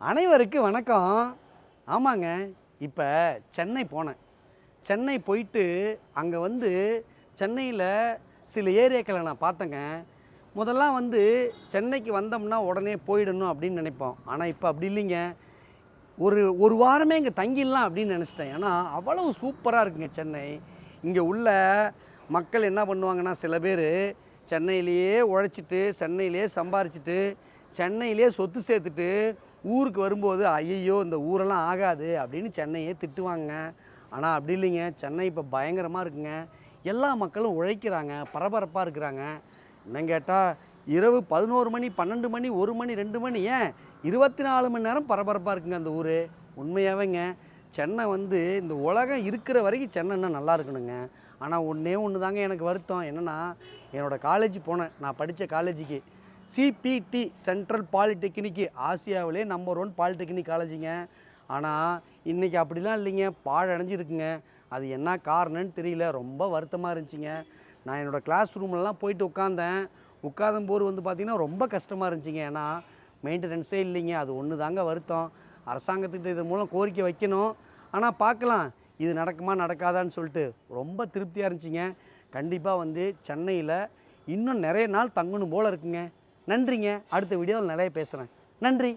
அனைவருக்கு வணக்கம். ஆமாங்க, இப்போ சென்னை போனேன். சென்னை போயிட்டு அங்கே சென்னையில் சில ஏரியாக்களை நான் பார்த்தேங்க. முதல்லாம் சென்னைக்கு வந்தோம்னா உடனே போயிடணும் அப்படின்னு நினைப்போம். ஆனால் இப்போ அப்படி இல்லைங்க. ஒரு ஒரு வாரமே இங்கே தங்கிடலாம் அப்படின்னு நினச்சிட்டேன். ஏன்னா அவ்வளவு சூப்பராக இருக்குங்க சென்னை. இங்கே உள்ள மக்கள் என்ன பண்ணுவாங்கன்னா, சில பேர் சென்னையிலேயே உழைச்சிட்டு, சென்னையிலேயே சம்பாரிச்சிட்டு, சென்னையிலேயே சொத்து சேர்த்துட்டு ஊருக்கு வரும்போது ஐயையோ இந்த ஊரெல்லாம் ஆகாது அப்படின்னு சென்னையே திட்டுவாங்க. ஆனால் அப்படி இல்லைங்க. சென்னை இப்போ பயங்கரமாக இருக்குங்க. எல்லா மக்களும் உழைக்கிறாங்க, பரபரப்பாக இருக்கிறாங்க. என்னன்னு கேட்டால் இரவு 11 மணி, 12 மணி, 1 மணி, 2 மணி, ஏன் 24 மணி நேரம் பரபரப்பாக இருக்குங்க அந்த ஊர். உண்மையாகவேங்க சென்னை இந்த உலகம் இருக்கிற வரைக்கும் சென்னை இன்னும் நல்லா இருக்கணுங்க. ஆனால் ஒன்றே ஒன்று தாங்க எனக்கு வருத்தம். என்னென்னா, என்னோடய காலேஜ் போனேன். நான் படித்த காலேஜுக்கு சிபிடி சென்ட்ரல் பாலிடெக்னிக்கு ஆசியாவிலே நம்பர் 1 பாலிடெக்னிக் காலேஜுங்க. ஆனால் இன்றைக்கி அப்படிலாம் இல்லைங்க, பாழடைஞ்சிருக்குங்க. அது என்ன காரணம்னு தெரியல. ரொம்ப வருத்தமாக இருந்துச்சுங்க. நான் என்னோடய கிளாஸ் ரூம்லலாம் போயிட்டு உட்காந்தம்போது பார்த்திங்கன்னா ரொம்ப கஷ்டமாக இருந்துச்சுங்க. ஏன்னா மெயின்டெனன்ஸே இல்லைங்க. அது ஒன்று தாங்க வருத்தம். அரசாங்கத்துக்கிட்ட இதன் மூலம் கோரிக்கை வைக்கணும். ஆனால் பார்க்கலாம் இது நடக்குமா நடக்காதான்னு சொல்லிட்டு. ரொம்ப திருப்தியாக இருந்துச்சுங்க. கண்டிப்பாக சென்னையில் இன்னும் நிறைய நாள் தங்கணும் போல் இருக்குங்க. நன்றிங்க. அடுத்த வீடியோவில் நிறைய பேசுகிறேன். நன்றி.